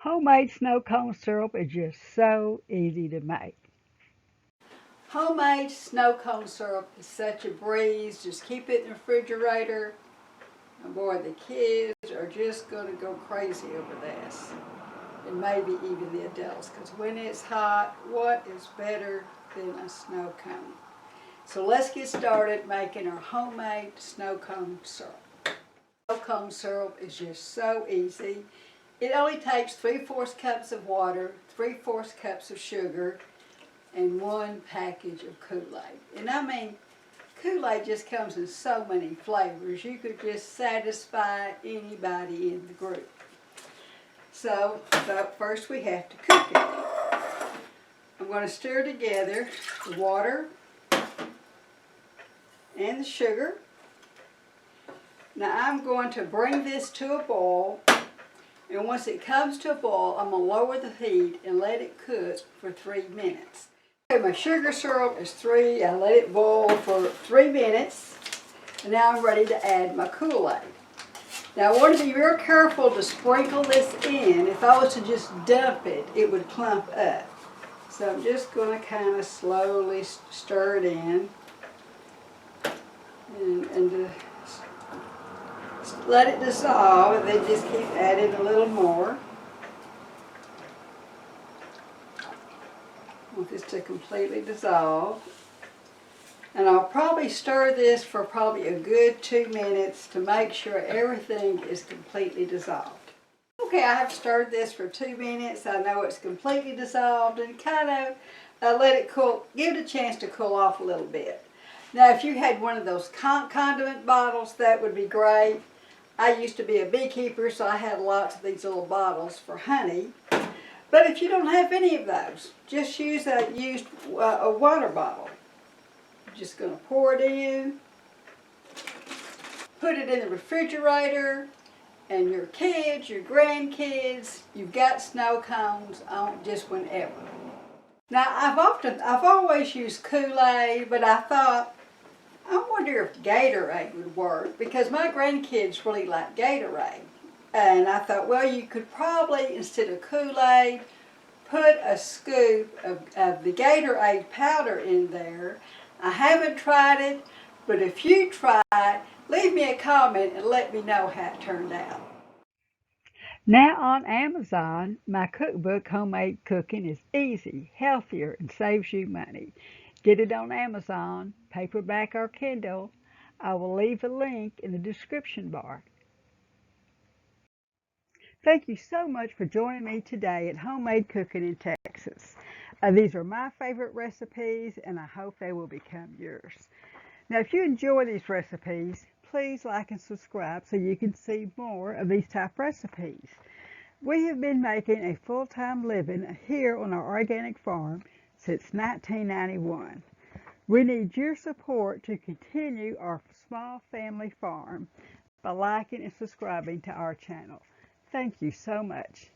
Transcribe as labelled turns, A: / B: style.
A: Homemade snow cone syrup is just so easy to make. Homemade snow cone syrup is such a breeze. Just keep it in the refrigerator. And boy, the kids are just going to go crazy over this. And maybe even the adults, because when it's hot, what is better than a snow cone? So let's get started making our homemade snow cone syrup. Snow cone syrup is just so easy. It only takes 3/4 cups of water, 3/4 cups of sugar, and 1 package of Kool Aid. And I mean, Kool Aid just comes in so many flavors. You could just satisfy anybody in the group. So, but first we have to cook it. I'm going to stir together the water and the sugar. Now I'm going to bring this to a boil, and once it comes to a boil, I'm going to lower the heat and let it cook for 3 minutes. Okay, my sugar syrup is 3. I let it boil for 3 minutes, and now I'm ready to add my Kool Aid. Now I want to be real careful to sprinkle this in. If I was to just dump it, it would clump up. So I'm just going to kind of slowly stir it in and let it dissolve, and then just keep adding a little more. I want this to completely dissolve. And I'll probably stir this for probably a good 2 minutes to make sure everything is completely dissolved. Okay, I have stirred this for 2 minutes. I know it's completely dissolved, and kind of let it cool, give it a chance to cool off a little bit. Now if you had one of those condiment bottles, that would be great. I used to be a beekeeper, so I had lots of these little bottles for honey. But if you don't have any of those, just use a water bottle. You're just going to pour it in, put it in the refrigerator, and your kids, your grandkids, you've got snow cones on just whenever. Now I've always used Kool Aid, but I thought, I wonder if Gatorade would work, because my grandkids really like Gatorade. And I thought, well, you could probably, instead of Kool Aid, put a scoop of the Gatorade powder in there. I haven't tried it, but if you try it, leave me a comment and let me know how it turned out. Now on Amazon, my cookbook, Homemade Cooking, is easy, healthier, and saves you money. Get it on Amazon, paperback or Kindle. I will leave a link in the description bar. Thank you so much for joining me today at Homemade Cooking in Texas. These are my favorite recipes, and I hope they will become yours. Now, if you enjoy these recipes, please like and subscribe so you can see more of these type recipes. We have been making a full-time living here on our organic farm since 1991. We need your support to continue our small family farm by liking and subscribing to our channel. Thank you so much.